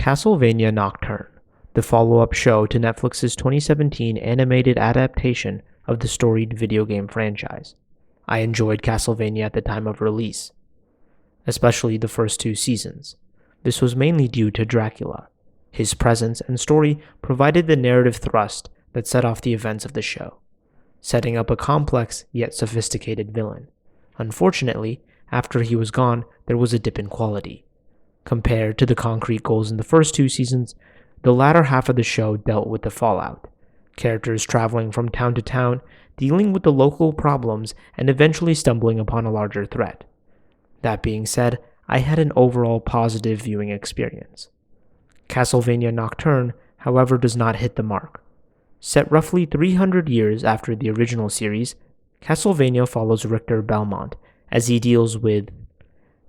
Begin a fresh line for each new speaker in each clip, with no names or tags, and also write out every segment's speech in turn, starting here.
Castlevania Nocturne, the follow-up show to Netflix's 2017 animated adaptation of the storied video game franchise. I enjoyed Castlevania at the time of release, especially the first two seasons. This was mainly due to Dracula. His presence and story provided the narrative thrust that set off the events of the show, setting up a complex yet sophisticated villain. Unfortunately, after he was gone, there was a dip in quality. Compared to the concrete goals in the first two seasons, the latter half of the show dealt with the fallout. Characters traveling from town to town, dealing with the local problems, and eventually stumbling upon a larger threat. That being said, I had an overall positive viewing experience. Castlevania Nocturne, however, does not hit the mark. Set roughly 300 years after the original series, Castlevania follows Richter Belmont as he deals with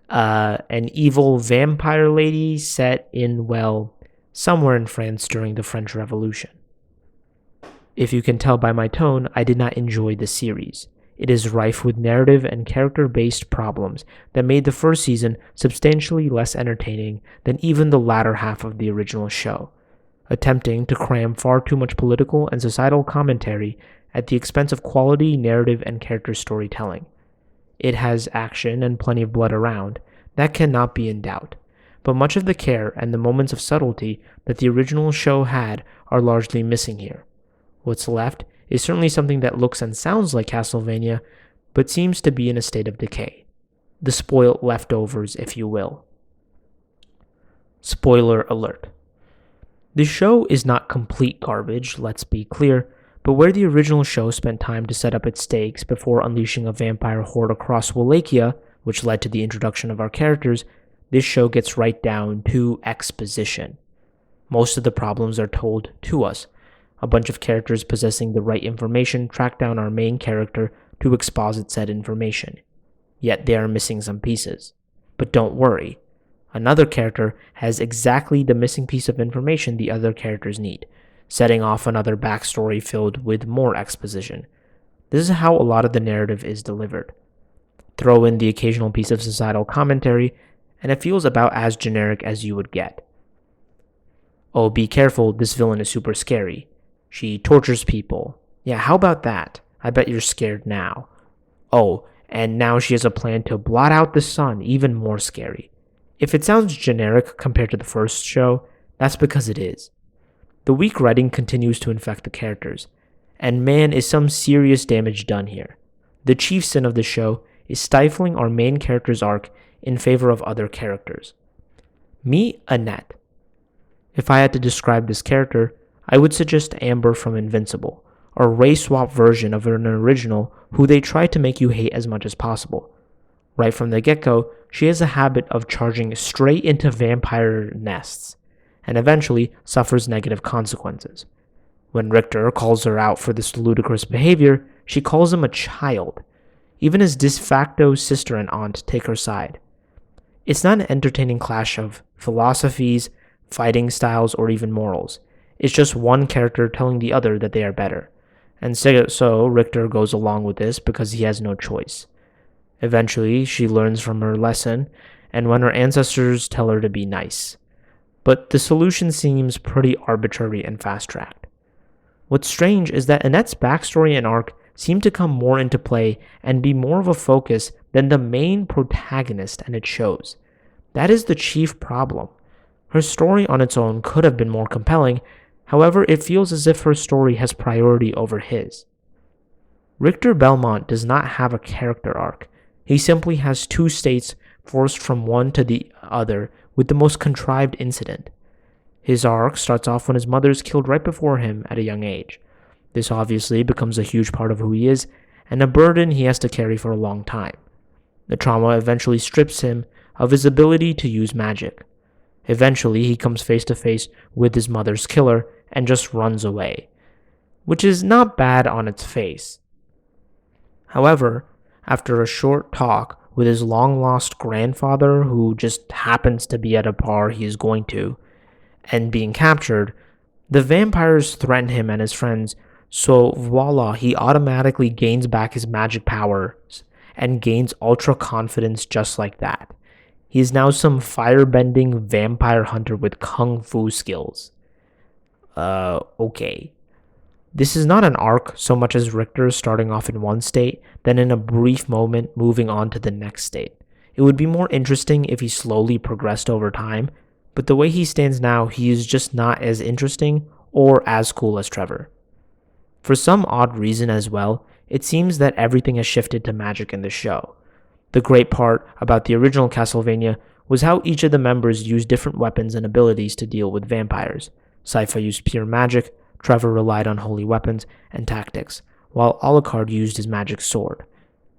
an evil vampire lady set in, well, somewhere in France during the French Revolution. If you can tell by my tone, I did not enjoy the series. It is rife with narrative and character-based problems that made the first season substantially less entertaining than even the latter half of the original show, attempting to cram far too much political and societal commentary at the expense of quality narrative and character storytelling. It has action and plenty of blood around, that cannot be in doubt, but much of the care and the moments of subtlety that the original show had are largely missing here. What's left is certainly something that looks and sounds like Castlevania, but seems to be in a state of decay. The spoilt leftovers, if you will. Spoiler alert. The show is not complete garbage, let's be clear, but where the original show spent time to set up its stakes before unleashing a vampire horde across Wallachia, which led to the introduction of our characters, this show gets right down to exposition. Most of the problems are told to us. A bunch of characters possessing the right information track down our main character to exposit said information. Yet they are missing some pieces. But don't worry. Another character has exactly the missing piece of information the other characters need, setting off another backstory filled with more exposition. This is how a lot of the narrative is delivered. Throw in the occasional piece of societal commentary, and it feels about as generic as you would get. Oh, be careful, this villain is super scary. She tortures people. Yeah, how about that? I bet you're scared now. Oh, and now she has a plan to blot out the sun, even more scary. If it sounds generic compared to the first show, that's because it is. The weak writing continues to infect the characters, and man, is some serious damage done here. The chief sin of the show is stifling our main character's arc in favor of other characters. Meet Annette. If I had to describe this character, I would suggest Amber from Invincible, a race swap version of an original who they try to make you hate as much as possible. Right from the get-go, she has a habit of charging straight into vampire nests, and eventually suffers negative consequences. When Richter calls her out for this ludicrous behavior, she calls him a child. Even his de facto sister and aunt take her side. It's not an entertaining clash of philosophies, fighting styles, or even morals. It's just one character telling the other that they are better. And so Richter goes along with this because he has no choice. Eventually, she learns from her lesson, and when her ancestors tell her to be nice. But the solution seems pretty arbitrary and fast-tracked. What's strange is that Annette's backstory and arc seem to come more into play and be more of a focus than the main protagonist, and it shows. That is the chief problem. Her story on its own could have been more compelling, however, it feels as if her story has priority over his. Richter Belmont does not have a character arc. He simply has two states forced from one to the other with the most contrived incident. His arc starts off when his mother is killed right before him at a young age. This obviously becomes a huge part of who he is, and a burden he has to carry for a long time. The trauma eventually strips him of his ability to use magic. Eventually, he comes face to face with his mother's killer and just runs away, which is not bad on its face. However, after a short talk with his long-lost grandfather, who just happens to be at a bar he is going to, and being captured, the vampires threaten him and his friends, so voila, he automatically gains back his magic powers and gains ultra confidence just like that. He is now some firebending vampire hunter with kung fu skills. Okay. This is not an arc so much as Richter starting off in one state, then in a brief moment moving on to the next state. It would be more interesting if he slowly progressed over time, but the way he stands now, he is just not as interesting or as cool as Trevor. For some odd reason as well, it seems that everything has shifted to magic in the show. The great part about the original Castlevania was how each of the members used different weapons and abilities to deal with vampires. Sypha used pure magic, Trevor relied on holy weapons and tactics, while Alucard used his magic sword.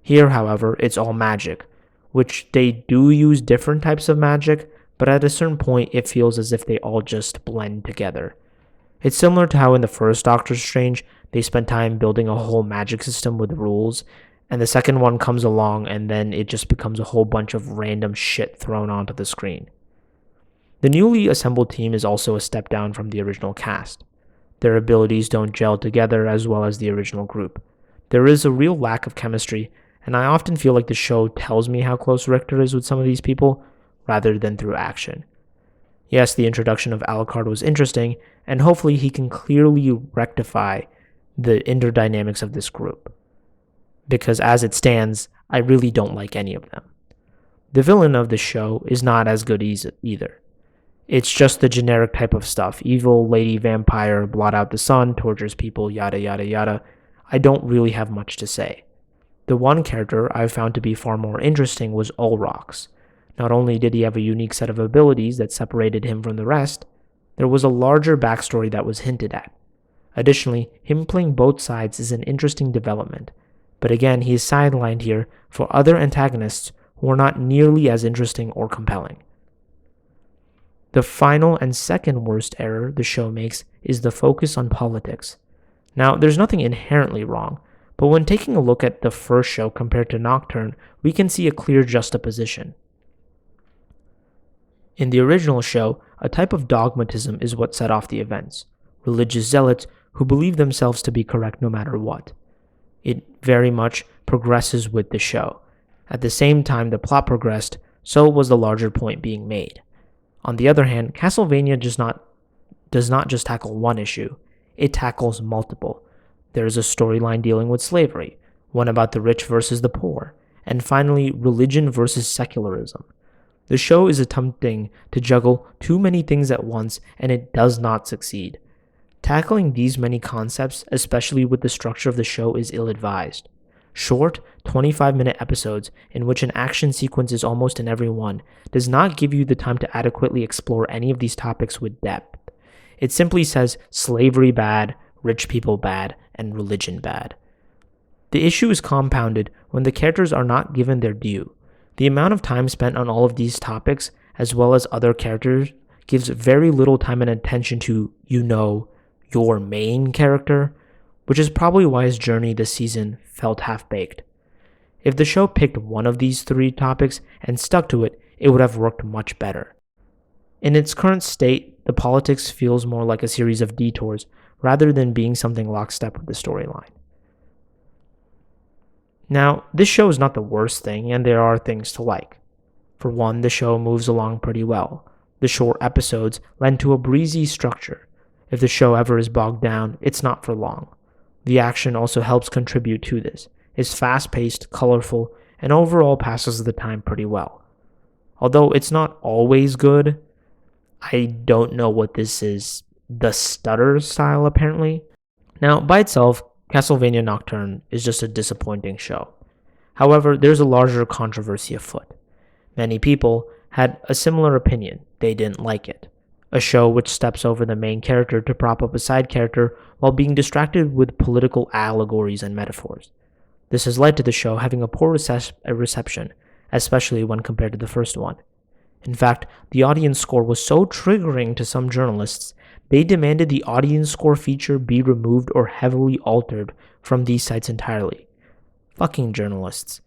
Here, however, it's all magic, which they do use different types of magic, but at a certain point it feels as if they all just blend together. It's similar to how in the first Doctor Strange, they spent time building a whole magic system with rules, and the second one comes along and then it just becomes a whole bunch of random shit thrown onto the screen. The newly assembled team is also a step down from the original cast. Their abilities don't gel together as well as the original group. There is a real lack of chemistry, and I often feel like the show tells me how close Richter is with some of these people, rather than through action. Yes, the introduction of Alucard was interesting, and hopefully he can clearly rectify the interdynamics of this group. Because as it stands, I really don't like any of them. The villain of the show is not as good either. It's just the generic type of stuff. Evil lady vampire, blot out the sun, tortures people, yada yada yada. I don't really have much to say. The one character I found to be far more interesting was Ulrox. Not only did he have a unique set of abilities that separated him from the rest, there was a larger backstory that was hinted at. Additionally, him playing both sides is an interesting development, but again, he is sidelined here for other antagonists who are not nearly as interesting or compelling. The final and second worst error the show makes is the focus on politics. Now, there's nothing inherently wrong, but when taking a look at the first show compared to Nocturne, we can see a clear juxtaposition. In the original show, a type of dogmatism is what set off the events. Religious zealots who believe themselves to be correct no matter what. It very much progresses with the show. At the same time the plot progressed, so was the larger point being made. On the other hand, Castlevania does not just tackle one issue, it tackles multiple. There is a storyline dealing with slavery, one about the rich versus the poor, and finally, religion versus secularism. The show is attempting to juggle too many things at once, and it does not succeed. Tackling these many concepts, especially with the structure of the show, is ill-advised. Short, 25-minute episodes in which an action sequence is almost in every one does not give you the time to adequately explore any of these topics with depth. It simply says slavery bad, rich people bad, and religion bad. The issue is compounded when the characters are not given their due. The amount of time spent on all of these topics, as well as other characters, gives very little time and attention to, your main character, which is probably why his journey this season felt half-baked. If the show picked one of these three topics and stuck to it, it would have worked much better. In its current state, the politics feels more like a series of detours rather than being something lockstep with the storyline. Now, this show is not the worst thing, and there are things to like. For one, the show moves along pretty well. The short episodes lend to a breezy structure. If the show ever is bogged down, it's not for long. The action also helps contribute to this. It's fast-paced, colorful, and overall passes the time pretty well. Although it's not always good, I don't know what this is. The stutter style, apparently. Now, by itself, Castlevania Nocturne is just a disappointing show. However, there's a larger controversy afoot. Many people had a similar opinion. They didn't like it. A show which steps over the main character to prop up a side character while being distracted with political allegories and metaphors. This has led to the show having a poor reception, especially when compared to the first one. In fact, the audience score was so triggering to some journalists, they demanded the audience score feature be removed or heavily altered from these sites entirely. Fucking journalists.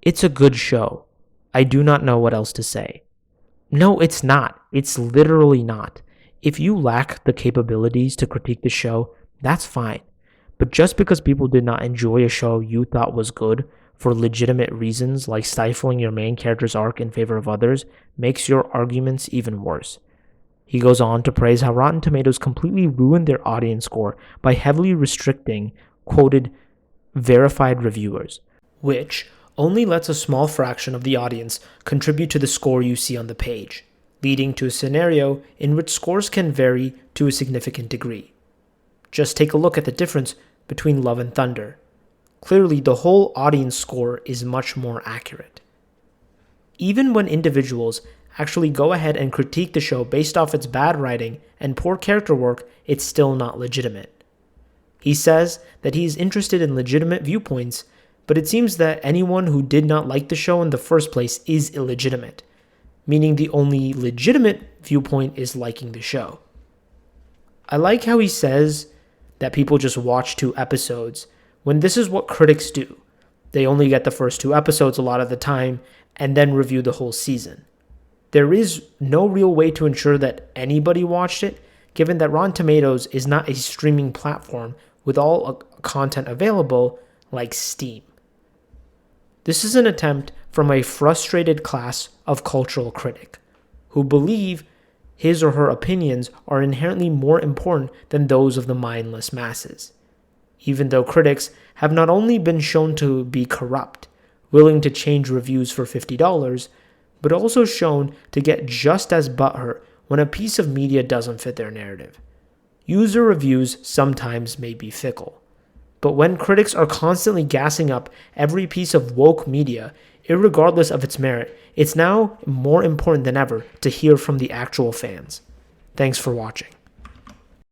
It's a good show. I do not know what else to say. No, it's not. It's literally not. If you lack the capabilities to critique the show, that's fine. But just because people did not enjoy a show you thought was good for legitimate reasons like stifling your main character's arc in favor of others makes your arguments even worse. He goes on to praise how Rotten Tomatoes completely ruined their audience score by heavily restricting quoted verified reviewers, which only lets a small fraction of the audience contribute to the score you see on the page, leading to a scenario in which scores can vary to a significant degree. Just take a look at the difference between Love and Thunder. Clearly, the whole audience score is much more accurate. Even when individuals actually go ahead and critique the show based off its bad writing and poor character work, it's still not legitimate. He says that he is interested in legitimate viewpoints, but it seems that anyone who did not like the show in the first place is illegitimate, meaning the only legitimate viewpoint is liking the show. I like how he says that people just watch 2 episodes when this is what critics do. They only get the first 2 episodes a lot of the time and then review the whole season. There is no real way to ensure that anybody watched it, given that Rotten Tomatoes is not a streaming platform with all content available like Steam. This is an attempt from a frustrated class of cultural critic who believe his or her opinions are inherently more important than those of the mindless masses, even though critics have not only been shown to be corrupt, willing to change reviews for $50, but also shown to get just as butthurt when a piece of media doesn't fit their narrative. User reviews sometimes may be fickle, but when critics are constantly gassing up every piece of woke media, irregardless of its merit, it's now more important than ever to hear from the actual fans. Thanks for watching.